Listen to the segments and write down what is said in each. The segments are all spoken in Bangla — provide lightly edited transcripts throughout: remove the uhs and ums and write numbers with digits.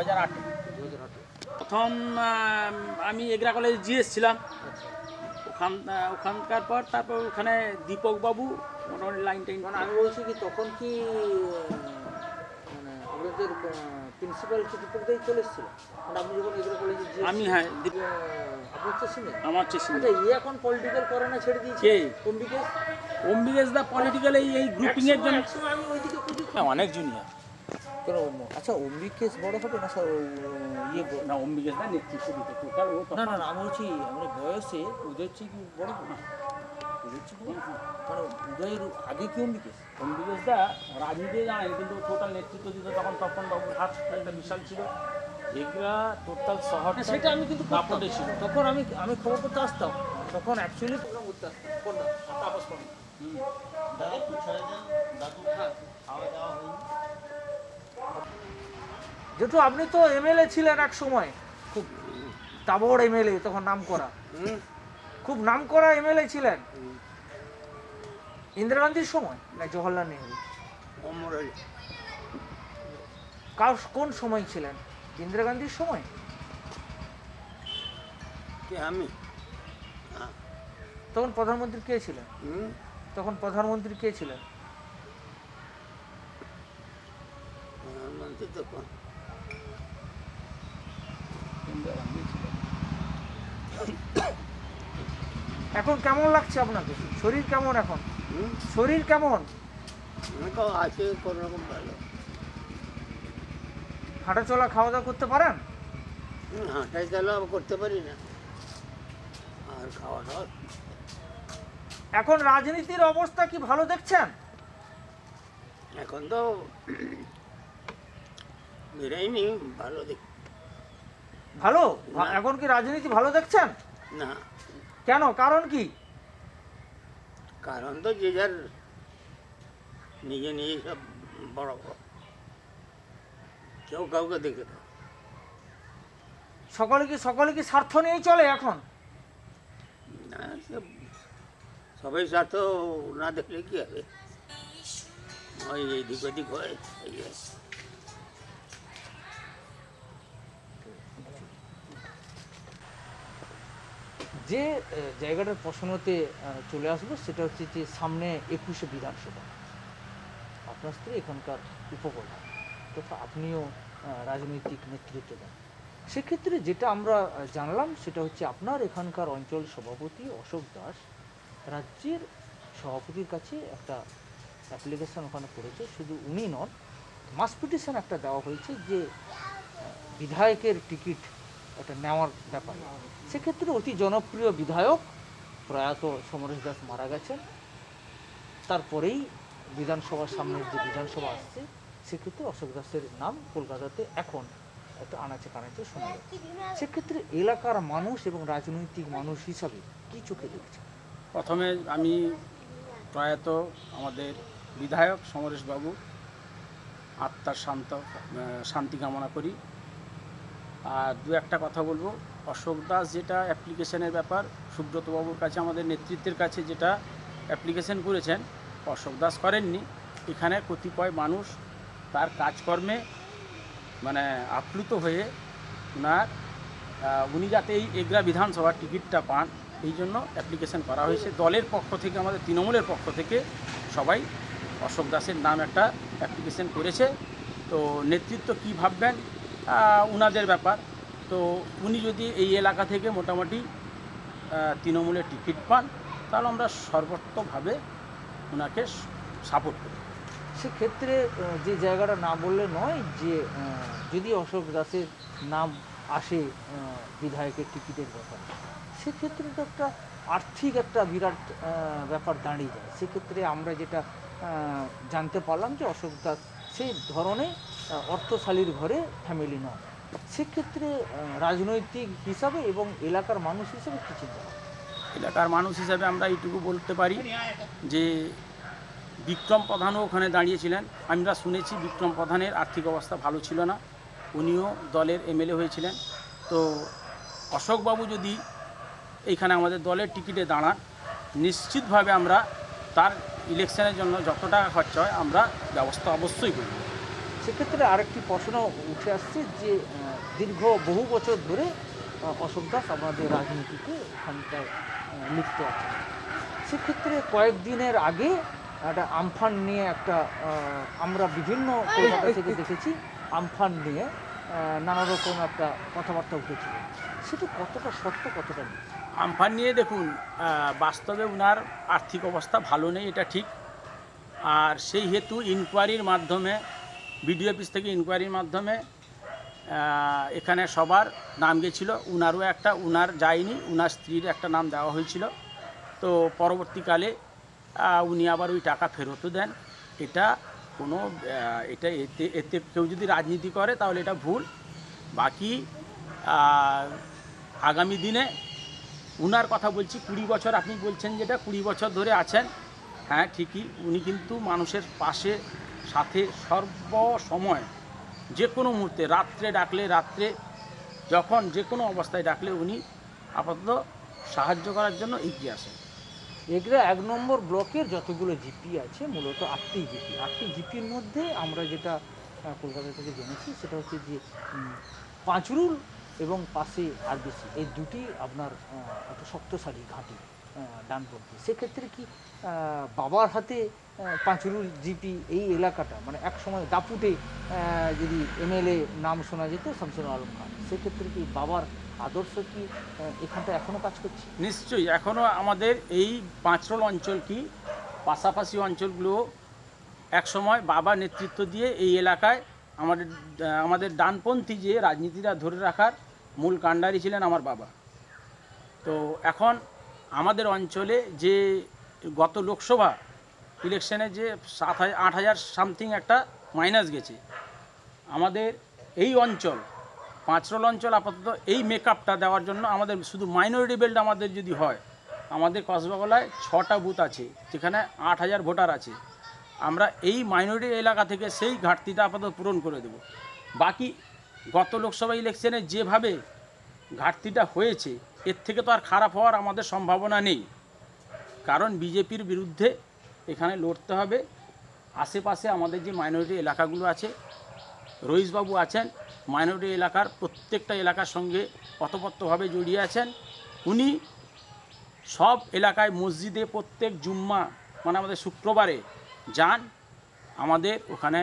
2008 2008 প্রথম আমি এগরা কলেজে জিএস ছিলাম। আচ্ছা। ওখানকার পর তারপর ওখানে দীপক বাবু মোটামুটি লাইন টাইন। মানে আমি বলছি কি তখন কি মানে আপনাদের প্রিন্সিপাল কি দীপক দাই চলে এসেছিল? মানে আপনি যখন এগরা কলেজে আমি হ্যাঁ আপনি হচ্ছে সিনিয়র? আমার চেষ্টা। আচ্ছা, এখন পলিটিক্যাল করে না, ছেড়ে দিয়েছে কে? অম্বিকেশ। অম্বিকেশ দা পলিটিক্যাল এই গ্রুপিং এর জন্য একসময় আমি ওইদিকে অনেক জুনিয়র। কেন? আচ্ছা, অম্বিকেশ বড় হবে না স্যার? না, অম্বিকেশ দা নেতৃত্ব দিতে টোটাল ও না না না, আমি বলছি আমরা বয়সে উদয়ের চেয়ে কি বড় হবে? উদয়ের চেয়ে বড়? মানে উদয়ের আগে কি অম্বিকেশ? অম্বিকেশ দা রাজনীতি জানেন, কিন্তু টোটাল নেতৃত্ব দিত তখন বাবুর হাত একটা বিশাল ছিল। এগুলা টোটাল শহরটা সেটা আমি কিন্তু দাপটে ছিল। তখন আমি খবর করতে আসতাম, তখন অ্যাকচুয়ালি প্রোগ্রাম করতে আসতাম। কোনটা তাপস কোন দাদা একটু ছেড়ে দেন দাদু, খাওয়া দাওয়া হয়নি। যেহেতু আপনি তো এমএলএ ছিলেন এক সময়, খুব তাবড় এমএলএ, তখন নাম করা, খুব নাম করা এমএলএ ছিলেন। ইন্দিরা গান্ধীর সময় না জওহরলাল নেহরু? কোন সময় ছিলেন? ইন্দিরা গান্ধীর সময়? আমি তখন প্রধানমন্ত্রী কে ছিলেন? তখন প্রধানমন্ত্রী কে ছিলেন? প্রধানমন্ত্রী তখন এখন কেমন লাগছে আপনাকে? শরীর কেমন এখন? শরীর কেমন? আছে কোনো রকম ভালো। হাঁটাচলা খাওয়া দাওয়া করতে পারেন? হাঁটাই চালা করতে পারি না, আর খাওয়া দাওয়া এখন রাজনীতির অবস্থা কি ভালো দেখছেন? এখন তো বেরাইনি ভালো দেখ। ভালো? না। এখন কি রাজনীতি ভালো দেখছেন? না, কেন? কারণ কি? কারণ তো যে যার নিজে নিজে সব বড় বড়, কেউ কাউকে দেখে না। সকলে কি স্বার্থ নিয়েই চলে এখন? না, সবাই স্বার্থ না দেখলে কি হবে? ওই এদিক ওদিক হয়। যে জায়গাটার প্রশ্নতে চলে আসবো সেটা হচ্ছে যে সামনে 21শে বিধানসভা, আপনার স্ত্রী এখানকার উপপ্রধান তথা আপনিও রাজনৈতিক নেতৃত্ব দেন। সেক্ষেত্রে যেটা আমরা জানলাম সেটা হচ্ছে আপনার এখানকার অঞ্চল সভাপতি অশোক দাস রাজ্যের সভাপতির কাছে একটা অ্যাপ্লিকেশন ওখানে করেছে। শুধু উনি নন, মাস পিটিশন একটা দেওয়া হয়েছে যে বিধায়কের টিকিট একটা নেওয়ার ব্যাপারে। সেক্ষেত্রে অতি জনপ্রিয় বিধায়ক প্রয়াত সমরেশ দাস মারা গেছেন, তারপরেই বিধানসভার সামনের যে বিধানসভা আসছে সেক্ষেত্রে অশোক দাসের নাম কলকাতাতে এখন একটা আনাচে কানাচে শোনা যাচ্ছে। সেক্ষেত্রে এলাকার মানুষ এবং রাজনৈতিক মানুষ হিসাবে কি চোখে দেখছে? প্রথমে আমি প্রয়াত আমাদের বিধায়ক সমরেশবাবু আত্মার শান্তি কামনা করি। আর দু একটা কথা বলবো। অশোক দাস যেটা অ্যাপ্লিকেশনের ব্যাপার, সুব্রতবাবুর কাছে আমাদের নেতৃত্বের কাছে যেটা অ্যাপ্লিকেশন করেছেন, অশোক দাস করেননি। এখানে কতিপয় মানুষ তার কাজকর্মে মানে আপ্লুত হয়ে উনি যাতে এই এগরা বিধানসভার টিকিটটা পান এই জন্য অ্যাপ্লিকেশন করা হয়েছে। দলের পক্ষ থেকে, আমাদের তৃণমূলের পক্ষ থেকে সবাই অশোক দাসের নাম একটা অ্যাপ্লিকেশন করেছে। তো নেতৃত্ব কী ভাববেন উনাদের ব্যাপার। তো উনি যদি এই এলাকা থেকে মোটামুটি তৃণমূলের টিকিট পান তাহলে আমরা সর্বোত্তমভাবে ওনাকে সাপোর্ট করি। সেক্ষেত্রে যে জায়গাটা না বললে নয়, যে যদি অশোক দাসের নাম আসে বিধায়কের টিকিটের ব্যাপারে, সেক্ষেত্রে তো একটা আর্থিক একটা বিরাট ব্যাপার দাঁড়িয়ে যায়। সেক্ষেত্রে আমরা যেটা জানতে পারলাম যে অশোক দাস সেই ধরনের অর্থশালীর ঘরে ফ্যামিলি নয়। সেক্ষেত্রে রাজনৈতিক হিসাবে এবং এলাকার মানুষ হিসাবে কী চিন্তা? এলাকার মানুষ হিসাবে আমরা এইটুকু বলতে পারি যে বিক্রম প্রধানও ওখানে দাঁড়িয়েছিলেন। আমরা শুনেছি বিক্রম প্রধানের আর্থিক অবস্থা ভালো ছিল না, উনিও দলের এমএলএ হয়েছিলেন। তো অশোকবাবু যদি এইখানে আমাদের দলের টিকিটে দাঁড়ান, নিশ্চিতভাবে আমরা তার ইলেকশনের জন্য যত টাকা খরচা হয় আমরা ব্যবস্থা অবশ্যই করব। সেক্ষেত্রে আরেকটি প্রশ্ন উঠে আসছে যে দীর্ঘ বহু বছর ধরে অশোক দাস আমাদের রাজনীতিতে এখানটায় লিপ্ত আছে। সেক্ষেত্রে কয়েকদিনের আগে একটা আমফান নিয়ে একটা আমরা বিভিন্ন কলকাতা থেকে দেখেছি আমফান নিয়ে নানা রকম একটা কথাবার্তা উঠেছিল, সেটা কতটা সত্য কতটা নেই? আমফান নিয়ে দেখুন, বাস্তবে উনার আর্থিক অবস্থা ভালো নেই, এটা ঠিক। আর সেই হেতু ইনকোয়ারির মাধ্যমে, বিডিও অফিস থেকে ইনকোয়ারির মাধ্যমে এখানে সবার নাম গেছিল, উনারও একটা, উনার যায়নি, উনার স্ত্রীর একটা নাম দেওয়া হয়েছিল। তো পরবর্তীকালে উনি আবার ওই টাকা ফেরতও দেন। এটা কোনো এটা এতে এতে কেউ যদি রাজনীতি করে তাহলে এটা ভুল। বাকি আগামী দিনে উনার কথা বলছি, 20 বছর আপনি বলছেন যেটা 20 বছর ধরে আছেন, হ্যাঁ ঠিকই, উনি কিন্তু মানুষের পাশে সাথে সর্বসময়, যে কোনো মুহূর্তে, রাত্রে ডাকলে, রাত্রে যখন যে কোনো অবস্থায় ডাকলে উনি আপাতত সাহায্য করার জন্য এগিয়ে আসেন। এগুলো 1 নম্বর ব্লকের যতগুলো জিপি আছে মূলত 8টি জিপি। 8টি জিপির মধ্যে আমরা যেটা কলকাতা থেকে জেনেছি সেটা হচ্ছে যে পাঁচরুল এবং পাশে আরবিসি, এই দুটি আপনার একটা শক্তশালী ঘাঁটি ডানপন্থী। সেক্ষেত্রে কি বাবার হাতে পাঁচরুল জিপি এই এলাকাটা, মানে এক সময় দাপুটে যদি এমএলএ নাম শোনা যেত শামসুল আলম খান, সেক্ষেত্রে কি বাবার আদর্শ কি এখানটা এখনও কাজ করছে? নিশ্চয়ই এখনও আমাদের এই পাঁচরোল অঞ্চল কি পাশাপাশি অঞ্চলগুলো একসময় বাবা নেতৃত্ব দিয়ে এই এলাকায় আমাদের ডানপন্থী যে রাজনীতিটা ধরে রাখার মূল কাণ্ডারি ছিলেন আমার বাবা। তো এখন আমাদের অঞ্চলে যে গত লোকসভা ইলেকশনে যে 8,000 সামথিং একটা মাইনাস গেছে, আমাদের এই অঞ্চল পাঁচরোল অঞ্চল আপাতত এই মেকআপটা দেওয়ার জন্য আমাদের শুধু মাইনরিটি বেল্ট আমাদের যদি হয়, আমাদের কসবাগলায় 6টা বুথ আছে যেখানে 8,000 ভোটার আছে। আমরা এই মাইনরিটি এলাকা থেকে সেই ঘাটতিটা আপাতত পূরণ করে দেব। বাকি গত লোকসভা ইলেকশনে যেভাবে ঘাটতিটা হয়েছে এর থেকে তো আর খারাপ হওয়ার আমাদের সম্ভাবনা নেই, কারণ বিজেপির বিরুদ্ধে এখানে লড়তে হবে। আশেপাশে আমাদের যে মাইনরিটি এলাকাগুলো আছে, রইসবাবু আছেন, মাইনরিটি এলাকার প্রত্যেকটা এলাকার সঙ্গে ওতপ্রোতভাবে জড়িয়ে আছেন। উনি সব এলাকায় মসজিদে প্রত্যেক জুম্মা, মানে আমাদের শুক্রবারে যান, আমাদের ওখানে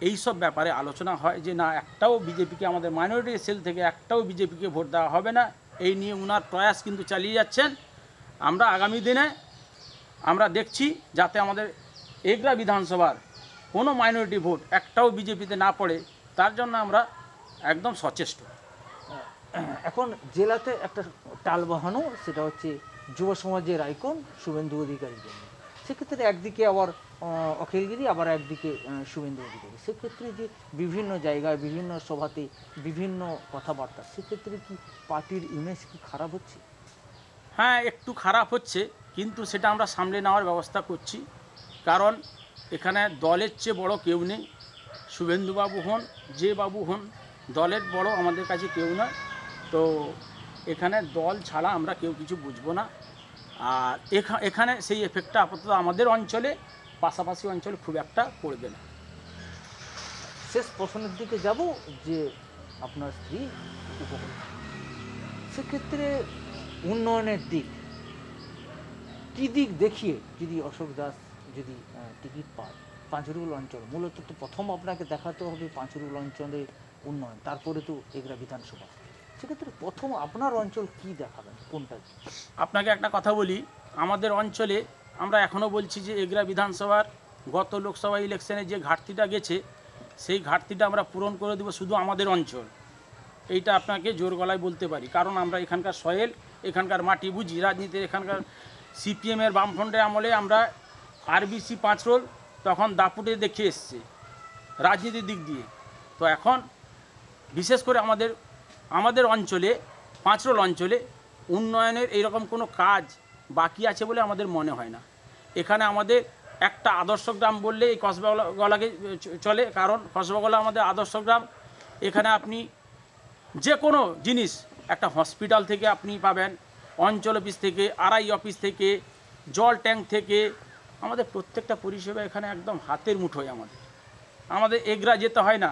এই সব ব্যাপারে আলোচনা হয় যে না, একটাও বিজেপিকে, আমাদের মাইনরিটি সেল থেকে একটাও বিজেপিকে ভোট দেওয়া হবে না। এই নিয়ে উনার প্রয়াস কিন্তু চালিয়ে যাচ্ছেন। আমরা আগামী দিনে আমরা দেখছি যাতে আমাদের এগরা বিধানসভার কোনো মাইনরিটি ভোট একটাও বিজেপিতে না পড়ে, তার জন্য আমরা একদম সচেষ্ট। এখন জেলাতে একটা টাল বাহানো, সেটা হচ্ছে যুব সমাজের আইকন শুভেন্দু অধিকারীর জন্য। সেক্ষেত্রে একদিকে আবার অখিলগিরি, আবার একদিকে শুভেন্দু অধিকারী। সেক্ষেত্রে যে বিভিন্ন জায়গায় বিভিন্ন সভাতে বিভিন্ন কথাবার্তা, সেক্ষেত্রে কি পার্টির ইমেজ কি খারাপ হচ্ছে? হ্যাঁ, একটু খারাপ হচ্ছে, কিন্তু সেটা আমরা সামলে নেওয়ার ব্যবস্থা করছি। কারণ এখানে দলের চেয়ে বড় কেউ নেই। শুভেন্দুবাবু হন, যে বাবু হন, দলের বড় আমাদের কাছে কেউ নয়। তো এখানে দল ছাড়া আমরা কেউ কিছু বুঝবো না। আর এখানে সেই এফেক্টটা আপাতত আমাদের অঞ্চলে, পাশাপাশি অঞ্চলে খুব একটা পড়বে না। শেষ প্রশ্নের দিকে যাব যে আপনার স্ত্রী উপকূল, সেক্ষেত্রে উন্নয়নের দিক কী দিক দেখিয়ে যদি অশোক দাস যদি টিকিট পায়, পাঁচরুল অঞ্চল মূলত তো প্রথম আপনাকে দেখাতে হবে পাঁচরুল অঞ্চলের উন্নয়ন, তারপরে তো এগরা বিধানসভা। সেক্ষেত্রে প্রথম আপনার অঞ্চল কি দেখাবেন, কোনটা? আপনাকে একটা কথা বলি, আমাদের অঞ্চলে আমরা এখনও বলছি যে এগরা বিধানসভার গত লোকসভা ইলেকশনে যে ঘাটতিটা গেছে, সেই ঘাটতিটা আমরা পূরণ করে দেবো শুধু আমাদের অঞ্চল। এইটা আপনাকে জোর গলায় বলতে পারি, কারণ আমরা এখানকার সয়েল, এখানকার মাটি বুঝি। রাজনীতির এখানকার সিপিএমের বামফ্রন্টের আমলে আমরা আরবিসি পাঁচরোল তখন দাপুটে দেখে এসছে রাজনীতির দিক দিয়ে। তো এখন বিশেষ করে আমাদের অঞ্চলে, পাঁচরোল অঞ্চলে উন্নয়নের এইরকম কোনো কাজ বাকি আছে বলে আমাদের মনে হয় না। এখানে আমাদের একটা আদর্শ গ্রাম বললে এই কসবাগলাকে চলে, কারণ কসবাগলা আমাদের আদর্শ গ্রাম। এখানে আপনি যে কোনো জিনিস, একটা হসপিটাল থেকে আপনি পাবেন, অঞ্চল অফিস থেকে, আরআই অফিস থেকে, জল ট্যাঙ্ক থেকে, আমাদের প্রত্যেকটা পরিষেবা এখানে একদম হাতের মুঠোয় আমাদের। আমাদের এগরা যেতে হয় না,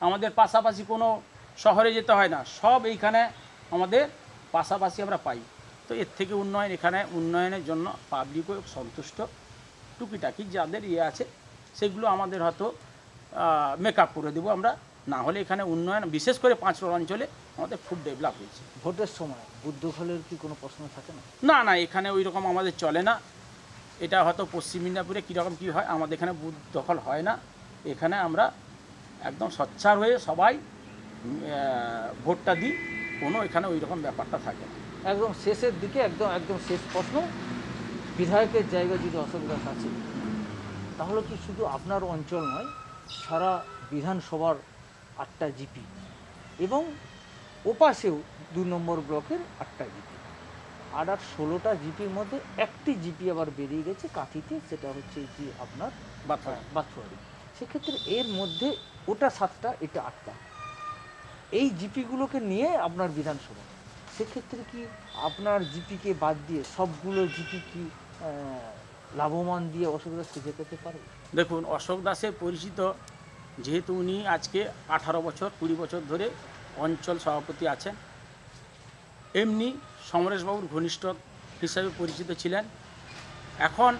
আমাদের পাশাপাশি কোনো শহরে যেতে হয় না, সব এইখানে আমাদের পাশাপাশি আমরা পাই। তো এর থেকে উন্নয়ন, এখানে উন্নয়নের জন্য পাবলিকও সন্তুষ্ট। টুকিটাকি যাদের আছে সেগুলো আমাদের হয়তো মেকআপ করে দেবো আমরা, না হলে এখানে উন্নয়ন বিশেষ করে 5 রোড অঞ্চলে আমাদের খুব ডেভেলপ হয়েছে। ভোটের সময় বুদ্ধখলের কি কোনো প্রশ্ন থাকে না? না না, এখানে ওই রকম আমাদের চলে না। এটা হয়তো পশ্চিম মিদনাপুরে কীরকম কী হয়, আমাদের এখানে বুথ দখল হয় না। এখানে আমরা একদম সোচ্চার হয়ে সবাই ভোটটা দিই, কোনো এখানে ওই রকম ব্যাপারটা থাকে না। একদম শেষের দিকে একদম শেষ প্রশ্ন, বিধায়কের জায়গা যদি অশোক দাস আছে, তাহলে কি শুধু আপনার অঞ্চল নয়, সারা বিধানসভার 8টা জিপি এবং ওপাশেও 2 নম্বর ব্লকের 8টা জিপি, আর 16টা জিপির মধ্যে একটি জিপি আবার বেরিয়ে গেছে কাঁথিতে, সেটা হচ্ছে যে আপনার বাথুয়ারি। সেক্ষেত্রে এর মধ্যে ওটা 7টা, এটা 8টা, এই জিপিগুলোকে নিয়ে আপনার বিধানসভা, সেক্ষেত্রে কি আপনার জিপিকে বাদ দিয়ে সবগুলো জিপি কি লাভবান দিয়ে অশোক দাসকে যেতে পারবে? দেখুন, অশোক দাসের পরিচিত, যেহেতু উনি আজকে 18 বছর 20 বছর ধরে অঞ্চল সভাপতি আছেন, এমনি সমরেশবাবুর ঘনিষ্ঠ হিসাবে পরিচিত ছিলেন। এখন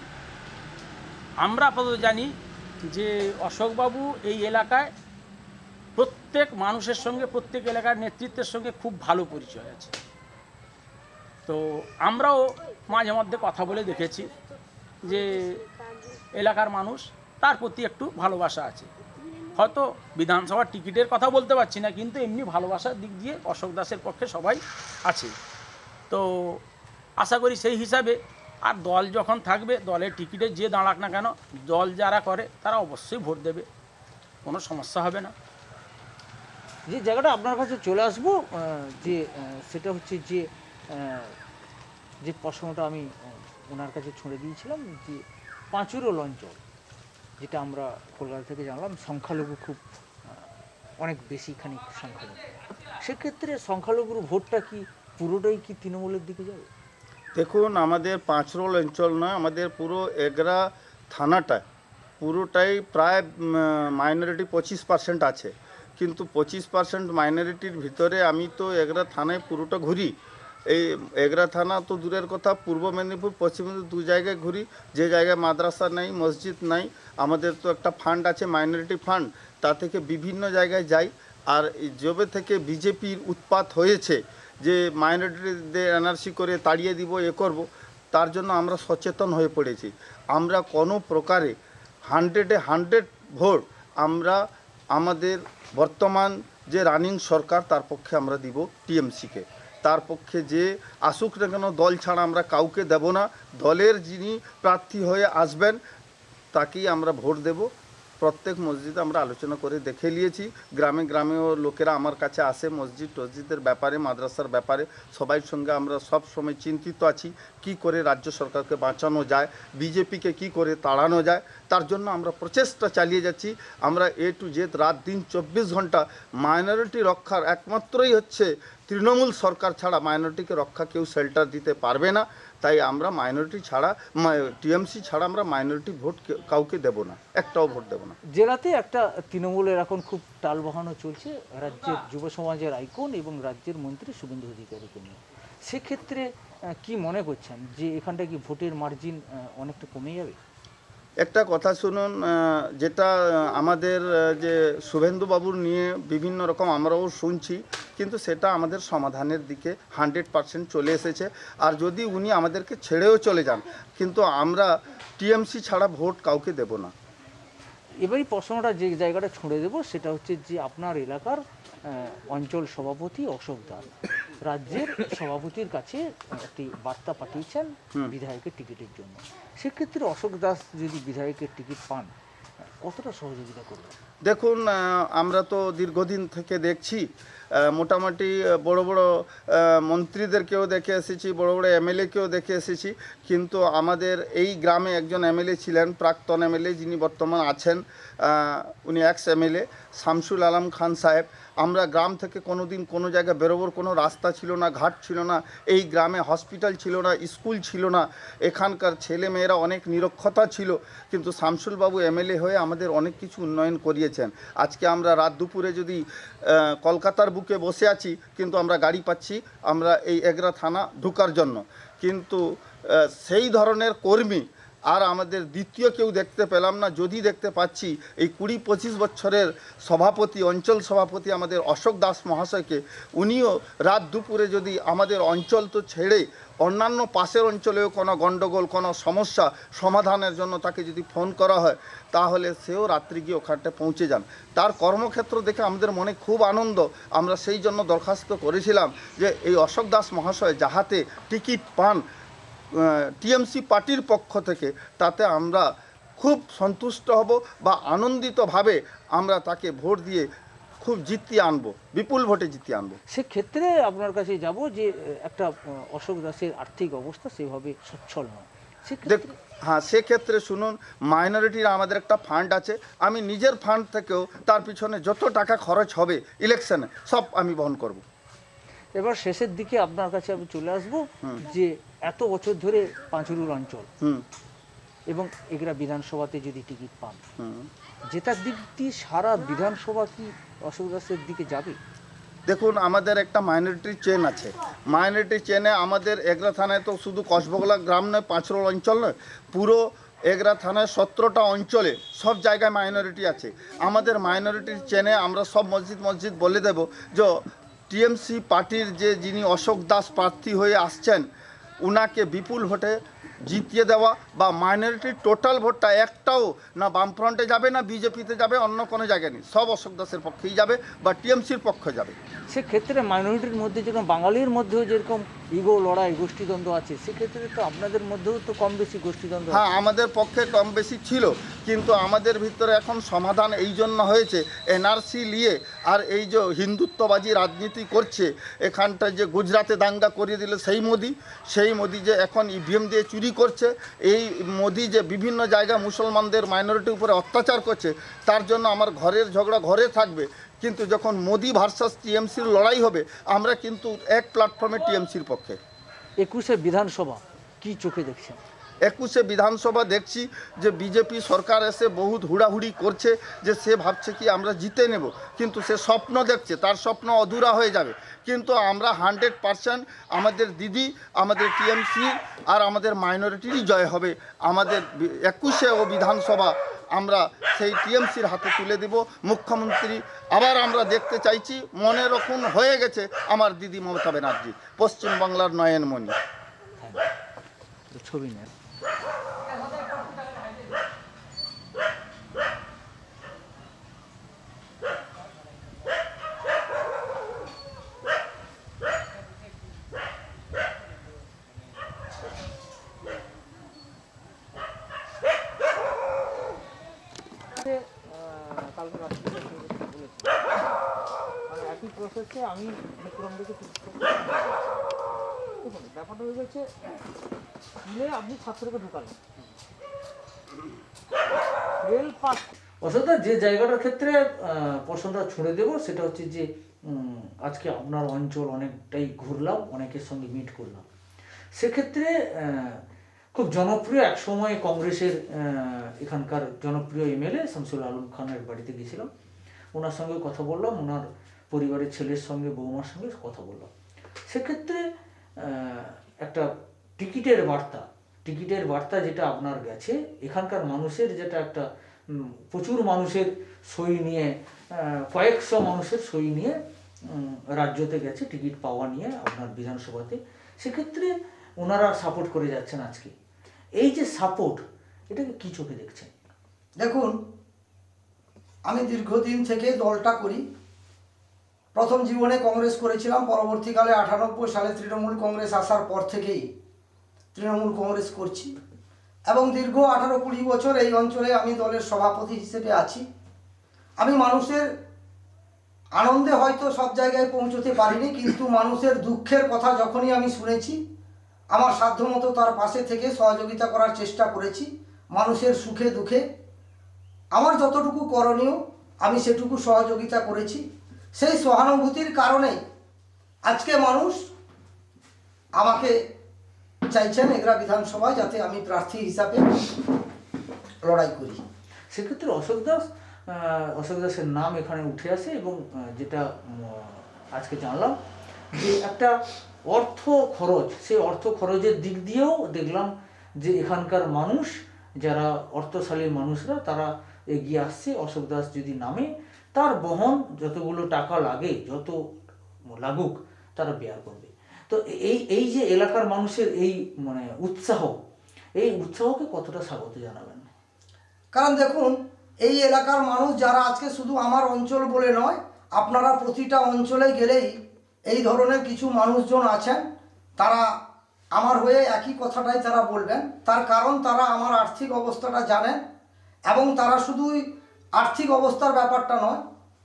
আমরা আপাতত জানি যে অশোকবাবু এই এলাকায় প্রত্যেক মানুষের সঙ্গে, প্রত্যেক এলাকার নেতৃত্বের সঙ্গে খুব ভালো পরিচয় আছে। তো আমরাও মাঝে মধ্যে কথা বলে দেখেছি যে এলাকার মানুষ তার প্রতি একটু ভালোবাসা আছে। হয়তো বিধানসভার টিকিটের কথা বলতে পারছি না, কিন্তু এমনি ভালোবাসার দিক দিয়ে অশোক দাসের পক্ষে সবাই আছে। তো আশা করি সেই হিসাবে, আর দল যখন থাকবে, দলের টিকিটে যে দাঁড়াক না কেন, দল যারা করে তারা অবশ্যই ভোট দেবে, কোনো সমস্যা হবে না। যে জায়গাটা আপনার কাছে চলে আসবো, সেটা হচ্ছে যে প্রশ্নটা আমি ওনার কাছে ছুঁড়ে দিয়েছিলাম, যে পাঁচুরোল অঞ্চল, যেটা আমরা কলকাতা থেকে জানলাম সংখ্যালঘু খুব অনেক বেশিখানি সংখ্যালঘু, সেক্ষেত্রে সংখ্যালঘুর ভোটটা কি পুরোটাই কি তৃণমূলের দিকে যাবে? দেখুন, আমাদের 5 রোড অঞ্চল নয়, আমাদের পুরো এগরা থানাটা পুরোটাই প্রায় মাইনরিটি 25% আছে। কিন্তু 25% মাইনরিটির ভিতরে আমি তো এগরা থানায় পুরোটা ঘুরি। এই এগরা থানা তো দূরের কথা, পূর্ব মেদিনীপুর পশ্চিম মেদিনীপুর 2 জায়গায় ঘুরি। যে জায়গায় মাদ্রাসা নাই, মসজিদ নাই, আমাদের তো একটা ফান্ড আছে মাইনরিটি ফান্ড, তা থেকে বিভিন্ন জায়গায় যাই। আর যবে থেকে বিজেপির উৎপাত হয়েছে যে মাইনরিটিদের এনআরসি করে তাড়িয়ে দিব, করব, তার জন্য আমরা সচেতন হয়ে পড়েছি। আমরা কোনো প্রকারে 100-এ 100 ভোট আমরা আমাদের বর্তমান যে রানিং সরকার তার পক্ষে আমরা দিব টিএমসিকে। তার পক্ষে যে আসুক না কেন, দল ছাড়া আমরা কাউকে দেব না। দলের যিনি প্রার্থী হয়ে আসবেন তাকেই আমরা ভোট দেব। প্রত্যেক মসজিদে আমরা আলোচনা করে দেখে নিয়েছি, গ্রামে গ্রামেও লোকেরা আমার কাছে আসে মসজিদের ব্যাপারে, মাদ্রাসার ব্যাপারে, সবার সঙ্গে আমরা সব সময় চিন্তিত আছি কি করে রাজ্য সরকারকে বাঁচানো যায়, বিজেপিকে কি করে তাড়ানো যায়, তার জন্য আমরা প্রচেষ্টা চালিয়ে যাচ্ছি। আমরা A to Z রাত দিন 24 ঘন্টা মাইনরিটি রক্ষার একমাত্রই হচ্ছে তৃণমূল সরকার ছাড়া মাইনরিটিকে রক্ষা কেউ শেল্টার দিতে পারবে না। তাই আমরা মাইনরিটি ছাড়া, টিএমসি ছাড়া আমরা মাইনরিটি ভোট কাউকে দেব না, একটাও ভোট দেব না। জেলাতে একটা তৃণমূলের এখন খুব টাল বাহানো চলছে রাজ্যের যুব সমাজের আইকন এবং রাজ্যের মন্ত্রী শুভেন্দু অধিকারীকে নিয়ে। সেক্ষেত্রে কি মনে করছেন যে এখানটা কি ভোটের মার্জিন অনেকটা কমে যাবে? একটা কথা শুনুন, যেটা আমাদের যে শুভেন্দুবাবুর নিয়ে বিভিন্ন রকম আমরাও শুনছি, কিন্তু সেটা আমাদের সমাধানের দিকে 100% চলে এসেছে। আর যদি উনি আমাদেরকে ছেড়েও চলে যান, কিন্তু আমরা টিএমসি ছাড়া ভোট কাউকে দেব না। এবারই প্রশ্নটা যে জায়গাটা ছুঁড়ে দেবো সেটা হচ্ছে যে আপনার এলাকার অঞ্চল সভাপতি অশোক দাস রাজ্যের সভাপতির কাছে একটি বার্তা পাঠিয়েছেন বিধায়কের টিকিটের জন্য। সেক্ষেত্রে অশোক দাস যদি বিধায়কের টিকিট পান, কতটা সহযোগিতা করবে? দেখুন, আমরা তো দীর্ঘদিন থেকে দেখছি, মোটামুটি বড় বড় মন্ত্রীদেরকেও দেখে এসেছি, বড় বড় এমএলএকেও দেখে এসেছি, কিন্তু আমাদের এই গ্রামে একজন এমএলএ ছিলেন, প্রাক্তন এমএলএ, যিনি বর্তমান আছেন, উনি এক্স এমএলএ শামসুল আলম খান সাহেব। আমরা গ্রাম থেকে কোনো দিন কোনো জায়গায় বেরোবার কোনো রাস্তা ছিল না, ঘাট ছিল না, এই গ্রামে হসপিটাল ছিল না, স্কুল ছিল না, এখানকার ছেলে মেয়েরা অনেক নিরক্ষরতা ছিল, কিন্তু শামসুল বাবু এমএলএ হয়ে আমাদের অনেক কিছু উন্নয়ন করিয়েছেন। আজকে আমরা রাত দুপুরে যদি কলকাতার বুকে বসে আছি, কিন্তু আমরা গাড়ি পাচ্ছি আমরা এই এগরা থানা ঢোকার জন্য, কিন্তু সেই ধরনের কর্মী আর আমাদের দ্বিতীয় কেউ দেখতে পেলাম না। যদি দেখতে পাচ্ছি এই 20-25 বছরের সভাপতি, অঞ্চল সভাপতি আমাদের অশোক দাস মহাশয়কে, উনিও রাত দুপুরে যদি আমাদের অঞ্চল তো ছেড়ে অন্যান্য পাশের অঞ্চলেও কোনো গণ্ডগোল, কোনো সমস্যা সমাধানের জন্য তাকে যদি ফোন করা হয়, তাহলে সেও রাত্রি গিয়ে ওখানটা পৌঁছে যান। তার কর্মক্ষেত্র দেখে আমাদের মনে খুব আনন্দ। আমরা সেই জন্য দরখাস্ত করেছিলাম যে এই অশোক দাস মহাশয় যাহাতে টিকিট পান টিএমসি পার্টির পক্ষ থেকে, তাতে আমরা খুব সন্তুষ্ট হব বা আনন্দিতভাবে আমরা তাকে ভোট দিয়ে খুব জিতিয়ে আনবো, বিপুল ভোটে জিতিয়ে আনবো। সেক্ষেত্রে আপনার কাছে যাব যে একটা অশোক দাসের আর্থিক অবস্থা সেভাবে সচ্ছল নয়, সেক্ষেত্রে হ্যাঁ, সেক্ষেত্রে শুনুন, মাইনরিটির আমাদের একটা ফান্ড আছে, আমি নিজের ফান্ড থেকেও তার পিছনে যত টাকা খরচ হবে ইলেকশনে সব আমি বহন করব। এবার শেষের দিকে আপনার কাছে আমি চলে আসবো যে এত বছর ধরে পাঁচুরুর অঞ্চল এবং এগরা বিধানসভাতে যদি টিকিট পান, জেতার দিক দিয়ে সারা বিধানসভা কি অশোক দাসের দিকে যাবে? দেখুন, আমাদের একটা মাইনরিটির চেন আছে। মাইনরিটি চেনে আমাদের এগরা থানায় তো শুধু কসবগোলা গ্রাম নয়, পাঁচরোল অঞ্চল নয়, পুরো এগরা থানায় 17টা অঞ্চলে সব জায়গায় মাইনরিটি আছে। আমাদের মাইনরিটির চেনে আমরা সব মসজিদ বলে দেব যে টিএমসি পার্টির যিনি অশোক দাস প্রার্থী হয়ে আসছেন, উনাকে বিপুল ভোটে জিতিয়ে দেওয়া, বা মাইনরিটির টোটাল ভোটটা একটাও না বামফ্রন্টে যাবে না বিজেপিতে যাবে, অন্য কোনো জায়গায় নেই, সব অশোক দাসের পক্ষেই যাবে বা টিএমসির পক্ষে যাবে। সেক্ষেত্রে মাইনরিটির মধ্যে যেরকম বাঙালির মধ্যেও যেরকম ইগো লড়াই গোষ্ঠীদ্বন্দ্ব আছে, সেক্ষেত্রে তো আপনাদের মধ্যেও তো কম বেশি গোষ্ঠীদ্বন্দ্ব আছে। হ্যাঁ, আমাদের পক্ষে কম বেশি ছিল, কিন্তু আমাদের ভিতরে এখন সমাধান এই জন্য হয়েছে এনআরসি নিয়ে, আর এই যে হিন্দুত্ববাদী রাজনীতি করছে এখানটায়, যে গুজরাটে দাঙ্গা করিয়ে দিল সেই মোদি যে এখন ইভিএম দিয়ে চুরি করছে, এই মোদি যে বিভিন্ন জায়গায় মুসলমানদের মাইনরিটির উপরে অত্যাচার করছে, তার জন্য আমার ঘরের ঝগড়া ঘরে থাকবে, কিন্তু যখন মোদি ভার্সাস টিএমসির লড়াই হবে আমরা কিন্তু এক প্ল্যাটফর্মে টিএমসির পক্ষে। 21শে বিধানসভা কি চোখে দেখছেন? 21শে বিধানসভা দেখছি যে বিজেপি সরকার এসে বহুত হুড়াহুড়ি করছে, যে সে ভাবছে কি আমরা জিতে নেব, কিন্তু সে স্বপ্ন দেখছে, তার স্বপ্ন অধুরা হয়ে যাবে। কিন্তু আমরা 100% আমাদের দিদি, আমাদের টিএমসি আর আমাদের মাইনরিটিরই জয় হবে। আমাদের 21শে বিধানসভা আমরা সেই টিএমসির হাতে তুলে দেব। মুখ্যমন্ত্রী আবার আমরা দেখতে চাইছি, মনে রকম হয়ে গেছে আমার দিদি মমতা ব্যানার্জি, পশ্চিমবাংলার নয়নমণি। ছবি নেন। কালকে রাত্রে বলেছি একই প্রসেসে আমি বিক্রম দেখে দেখুন ব্যাপারটা হয়ে গেছে, স্কুলে আপনি ছাত্রকে ঢুকালেন, রেল পাস। অসুবিধা যে জায়গাটার ক্ষেত্রে প্রশ্নটা ছুড়ে দেব সেটা হচ্ছে যে আজকে আপনার অঞ্চল অনেকটাই ঘুরলাম, অনেকের সঙ্গে মিট করলাম, সেক্ষেত্রে খুব জনপ্রিয় একসময় কংগ্রেসের এখানকার জনপ্রিয় এমএলএ শামসুল আলম খানের বাড়িতে গিয়েছিলাম, ওনার সঙ্গে কথা বললাম, ওনার পরিবারের ছেলের সঙ্গে বৌমার সঙ্গে কথা বললাম। সেক্ষেত্রে একটা টিকিটের বার্তা যেটা আপনার গেছে, এখানকার মানুষের যেটা একটা প্রচুর মানুষের সই নিয়ে, কয়েকশো মানুষের সই নিয়ে রাজ্যতে গেছে টিকিট পাওয়া নিয়ে আপনার বিধানসভাতে, সেক্ষেত্রে ওনারা সাপোর্ট করে যাচ্ছেন। আজকে এই যে সাপোর্ট, এটাকে কী চোখে দেখছেন? দেখুন, আমি দীর্ঘদিন থেকে দলটা করি। প্রথম জীবনে কংগ্রেস করেছিলাম, পরবর্তীকালে 98 সালে তৃণমূল কংগ্রেস আসার পর থেকেই তৃণমূল কংগ্রেস করছি এবং দীর্ঘ 18-20 বছর এই অঞ্চলে আমি দলের সভাপতি হিসেবে আছি। আমি মানুষের আনন্দে হয়তো সব জায়গায় পৌঁছতে পারিনি, কিন্তু মানুষের দুঃখের কথা যখনই আমি শুনেছি, আমার সাধ্যমতো তার পাশে থেকে সহযোগিতা করার চেষ্টা করেছি। মানুষের সুখে দুঃখে আমার যতটুকু করণীয় আমি সেটুকু সহযোগিতা করেছি। সেই সহানুভূতির কারণে আজকে মানুষ আমাকে চাইছেন এগরা বিধানসভায় যাতে আমি প্রার্থী হিসাবে লড়াই করি। সেক্ষেত্রে অশোক দাসের নাম এখানে উঠে আসে এবং যেটা আজকে জানলাম যে একটা অর্থ খরচ, সেই অর্থ খরচের দিক দিয়েও দেখলাম যে এখানকার মানুষ, যারা অর্থশালী মানুষরা, তারা এগিয়ে আসছে। অশোক দাস যদি নামে, তার বহন যতগুলো টাকা লাগে, যত লাগুক, তারা বেয়ার করবে। তো এই যে এলাকার মানুষের এই মানে এই উৎসাহকে কতটা স্বাগত জানাবেন? কারণ দেখুন, এই এলাকার মানুষ যারা আজকে শুধু আমার অঞ্চল বলে নয়, আপনারা প্রতিটা অঞ্চলে গেলেই এই ধরনের কিছু মানুষজন আছেন, তারা আমার হয়ে একই কথাটাই তারা বলবেন। তার কারণ তারা আমার আর্থিক অবস্থাটা জানেন, এবং তারা শুধুই আর্থিক অবস্থার ব্যাপারটা নয়,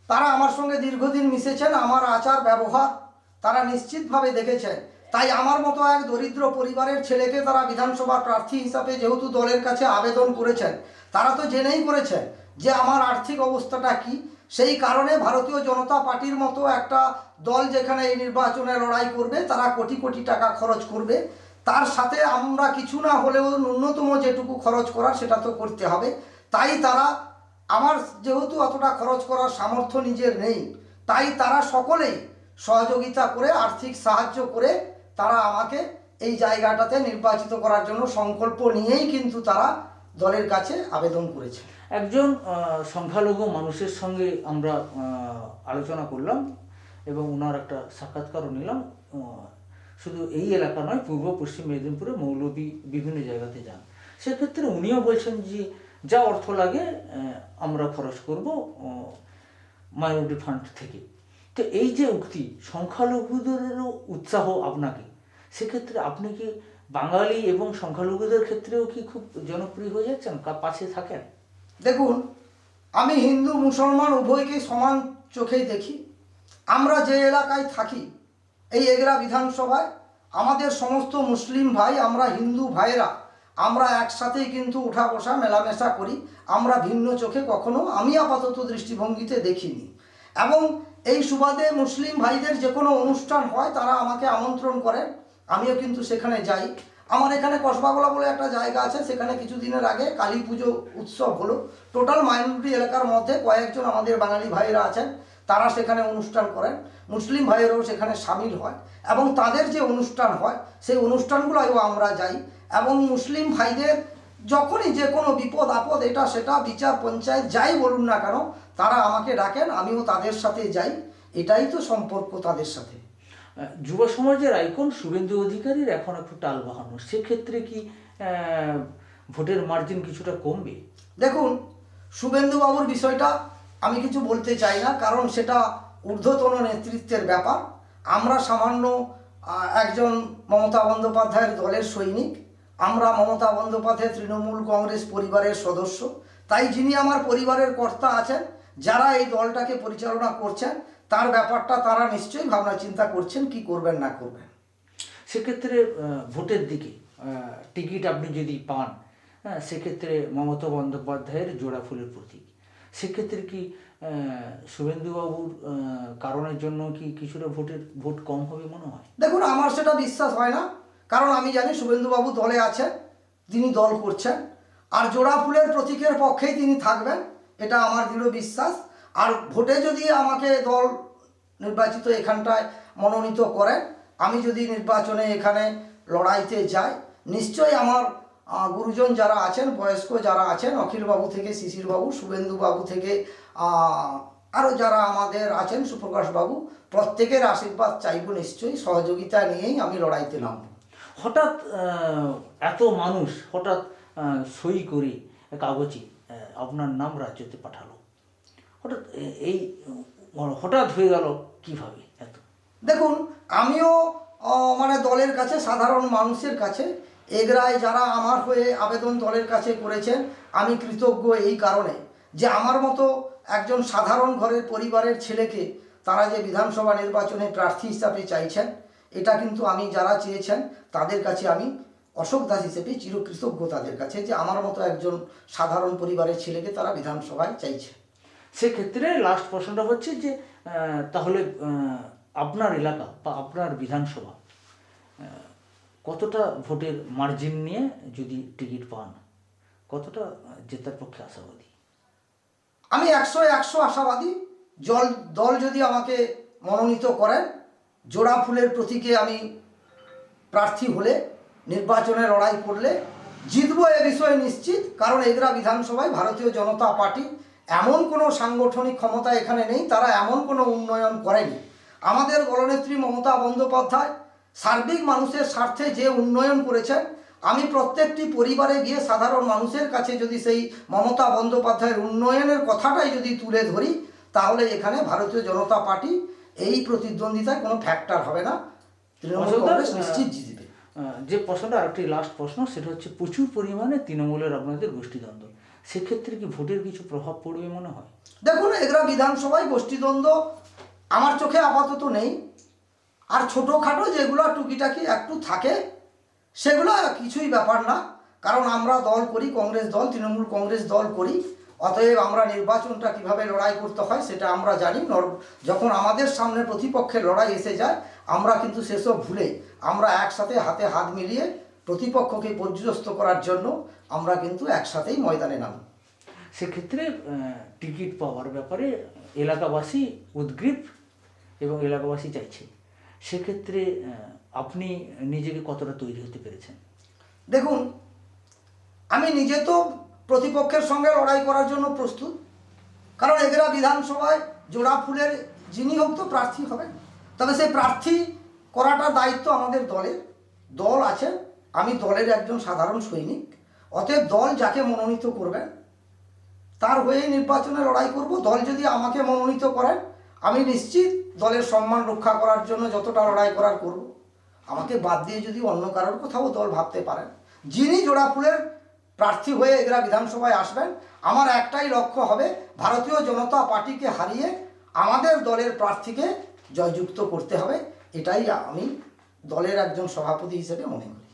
তারা আমার সঙ্গে দীর্ঘদিন মিশেছেন, আমার আচার ব্যবহার তারা নিশ্চিতভাবে দেখেছেন। তাই আমার মতো এক দরিদ্র পরিবারের ছেলেকে তারা বিধানসভা প্রার্থী হিসাবে যেহেতু দলের কাছে আবেদন করেছেন, তারা তো জেনেই করেছেন যে আমার আর্থিক অবস্থাটা কি। সেই কারণে ভারতীয় জনতা পার্টির মতো একটা দল যেখানে এই নির্বাচনে লড়াই করবে, তারা কোটি কোটি টাকা খরচ করবে, তার সাথে আমরা কিছু না হলেও ন্যূনতম যেটুকু খরচ করার সেটা তো করতে হবে। তাই তারা, আমার যেহেতু অতটা খরচ করার সামর্থ্য নিজের নেই, তাই তারা সকলেই সহযোগিতা করে, আর্থিক সাহায্য করে তারা আমাকে এই জায়গাটাতে নির্বাচিত করার জন্য সংকল্প নিয়েই কিন্তু তারা দলের কাছে আবেদন করেছে। একজন সংখ্যালঘু মানুষের সঙ্গে আমরা আলোচনা করলাম এবং ওনার একটা সাক্ষাৎকারও নিলাম। শুধু এই এলাকা নয়, পূর্ব পশ্চিম মেদিনীপুরে মৌলভী বিভিন্ন জায়গাতে যান। সেক্ষেত্রে উনিও বলছেন যে যা অর্থ লাগে আমরা খরচ করব মাইনরিটি ফান্ড থেকে। তো এই যে উক্তি, সংখ্যালঘুদেরও উৎসাহ আপনাকে, সেক্ষেত্রে আপনি কি বাঙালি এবং সংখ্যালঘুদের ক্ষেত্রেও কি খুব জনপ্রিয় হয়ে যাচ্ছেন, পাশে থাকেন? দেখুন, আমি হিন্দু মুসলমান উভয়কেই সমান চোখেই দেখি। আমরা যে এলাকায় থাকি, এই এগরা বিধানসভায় আমাদের সমস্ত মুসলিম ভাই, আমরা হিন্দু ভাইয়েরা, আমরা একসাথেই কিন্তু উঠা বসা মেলামেশা করি। আমরা ভিন্ন চোখে কখনো, আমি আপাতত দৃষ্টিভঙ্গিতে দেখিনি। এবং এই সুবাদে মুসলিম ভাইদের যে কোনো অনুষ্ঠান হয়, তারা আমাকে আমন্ত্রণ করেন, আমিও কিন্তু সেখানে যাই। আমার এখানে কসবাগোলা বলে একটা জায়গা আছে, সেখানে কিছুদিনের আগে কালী পুজো উৎসব হলো। টোটাল মাইনরিটি এলাকার মধ্যে কয়েকজন আমাদের বাঙালি ভাইয়েরা আছেন, তারা সেখানে অনুষ্ঠান করেন। মুসলিম ভাইয়েরাও সেখানে সামিল হয় এবং তাদের যে অনুষ্ঠান হয়, সেই অনুষ্ঠানগুলোও আমরা যাই। এবং মুসলিম ভাইদের যখনই যে কোনো বিপদ আপদ, এটা সেটা, বিচার পঞ্চায়েত যাই বলুন না কেন, তারা আমাকে ডাকেন, আমিও তাদের সাথে যাই। এটাই তো সম্পর্ক তাদের সাথে। যুব সমাজের আইকন শুভেন্দু অধিকারীর এখন একটু টাল বাহানো, সেক্ষেত্রে কি ভোটের মার্জিন কিছুটা কমবে? দেখুন, শুভেন্দুবাবুর বিষয়টা আমি কিছু বলতে চাই না, কারণ সেটা ঊর্ধ্বতন নেতৃত্বের ব্যাপার। আমরা সামান্য একজন মমতা বন্দ্যোপাধ্যায়ের দলের সৈনিক, আমরা মমতা বন্দ্যোপাধ্যায় তৃণমূল কংগ্রেস পরিবারের সদস্য। তাই যিনি আমার পরিবারের কর্তা আছেন, যারা এই দলটাকে পরিচালনা করছেন, তার ব্যাপারটা তারা নিশ্চয়ই ভাবনা চিন্তা করছেন কি করবেন না করবেন। সেক্ষেত্রে ভোটের দিকে টিকিট আপনি যদি পান, সেক্ষেত্রে মমতা বন্দ্যোপাধ্যায়ের জোড়া ফুলের প্রতীক, সেক্ষেত্রে কি শুভেন্দুবাবুর কারণের জন্য কি কিছুটা ভোট কম হবে মনে হয়? দেখুন, আমার সেটা বিশ্বাস হয় না, কারণ আমি জানি শুভেন্দুবাবু দলে আছেন, তিনি দল করছেন, আর জোড়া ফুলের প্রতীকের পক্ষেই তিনি থাকবেন, এটা আমার দৃঢ় বিশ্বাস। আর ভোটে যদি আমাকে দল নির্বাচিত এখানটায় মনোনীত করেন, আমি যদি নির্বাচনে এখানে লড়াইতে যাই, নিশ্চয়ই আমার গুরুজন যারা আছেন, বয়স্ক যারা আছেন, অখিলবাবু থেকে শিশিরবাবু, শুভেন্দুবাবু থেকে আরও যারা আমাদের আছেন, সুপ্রকাশবাবু, প্রত্যেকের আশীর্বাদ চাইব নিশ্চয়ই, সহযোগিতা নিয়েই আমি লড়াইতে নামব। হঠাৎ এত মানুষ হঠাৎ সই করে কাগজে আপনার নাম রাজ্যতে পাঠালো, হঠাৎ হয়ে গেল কিভাবে এত? দেখুন, আমিও মানে দলের কাছে, সাধারণ মানুষের কাছে, এগরায় যারা আমার হয়ে আবেদন দলের কাছে করেছেন, আমি কৃতজ্ঞ এই কারণে যে আমার মতো একজন সাধারণ ঘরের পরিবারের ছেলেকে তারা যে বিধানসভা নির্বাচনে প্রার্থী হিসাবে চাইছেন, এটা কিন্তু আমি যারা চেয়েছেন তাদের কাছে আমি অশোক দাস হিসেবে চিরকৃতজ্ঞ তাদের কাছে, যে আমার মতো একজন সাধারণ পরিবারের ছেলেকে তারা বিধানসভায় চাইছে। সেক্ষেত্রে লাস্ট প্রশ্নটা হচ্ছে যে তাহলে আপনার এলাকা বা আপনার বিধানসভা কতটা ভোটের মার্জিন নিয়ে যদি টিকিট পান, কতটা জেতার পক্ষে আশাবাদী? আমি 100 আশাবাদী। দল যদি আমাকে মনোনীত করেন, জোড়া ফুলের প্রতীকে আমি প্রার্থী হলে, নির্বাচনে লড়াই করলে জিতবো এ বিষয়ে নিশ্চিত। কারণ এগরা বিধানসভায় ভারতীয় জনতা পার্টি এমন কোনো সাংগঠনিক ক্ষমতা এখানে নেই, তারা এমন কোনো উন্নয়ন করেনি। আমাদের দলনেত্রী মমতা বন্দ্যোপাধ্যায় সার্বিক মানুষের স্বার্থে যে উন্নয়ন করেছেন, আমি প্রত্যেকটি পরিবারে গিয়ে সাধারণ মানুষের কাছে যদি সেই মমতা বন্দ্যোপাধ্যায়ের উন্নয়নের কথাটাই যদি তুলে ধরি, তাহলে এখানে ভারতীয় জনতা পার্টি এই প্রতিদ্বন্দ্বিতায় কোনো ফ্যাক্টর হবে না, তৃণমূল কংগ্রেস নিশ্চিত জিতবে। যে প্রশ্নটা আরেকটি লাস্ট প্রশ্ন, সেটা হচ্ছে প্রচুর পরিমাণে তৃণমূলের আপনাদের গোষ্ঠীদ্বন্দ্ব, সেক্ষেত্রে কি ভোটের কিছু প্রভাব পড়বে মনে হয়? দেখুন, এগরা বিধানসভায় গোষ্ঠীদ্বন্দ্ব আমার চোখে আপাতত নেই। আর ছোটোখাটো যেগুলো টুকিটাকি একটু থাকে, সেগুলো কিছুই ব্যাপার না। কারণ আমরা দল করি, কংগ্রেস দল, তৃণমূল কংগ্রেস দল করি। অতএব আমরা নির্বাচনটা কিভাবে লড়াই করতে হয় সেটা আমরা জানি। যখন আমাদের সামনে প্রতিপক্ষের লড়াই এসে যায়, আমরা কিন্তু সেসব ভুলে আমরা একসাথে হাতে হাত মিলিয়ে প্রতিপক্ষকে পর্যস্ত করার জন্য আমরা কিন্তু একসাথেই ময়দানে নামি। সেক্ষেত্রে টিকিট পাওয়ার ব্যাপারে এলাকাবাসী উদ্গ্রীব এবং এলাকাবাসী চাইছে, সেক্ষেত্রে আপনি নিজেকে কতটা তৈরি হতে পেরেছেন? দেখুন, আমি নিজে তো প্রতিপক্ষের সঙ্গে লড়াই করার জন্য প্রস্তুত। কারণ এগরা বিধানসভায় জোড়া ফুলের যিনি হোক তো প্রার্থী হবেন। তবে সেই প্রার্থী করাটা দায়িত্ব আমাদের দলের। দল আছে, আমি দলের একজন সাধারণ সৈনিক। অতএব দল যাকে মনোনীত করবেন তার হয়ে নির্বাচনে লড়াই করব। দল যদি আমাকে মনোনীত করেন, আমি নিশ্চিত দলের সম্মান রক্ষা করার জন্য যতটা লড়াই করার করব। আমাকে বাদ দিয়ে যদি অন্য কারোর কথাও দল ভাবতে পারেন, যিনি জোড়া ফুলের প্রার্থী হয়ে এগরা বিধানসভায় আসবেন, আমার একটাই লক্ষ্য হবে ভারতীয় জনতা পার্টিকে হারিয়ে আমাদের দলের প্রার্থীকে জয়যুক্ত করতে হবে। এটাই আমি দলের একজন সভাপতি হিসেবে মনে করি।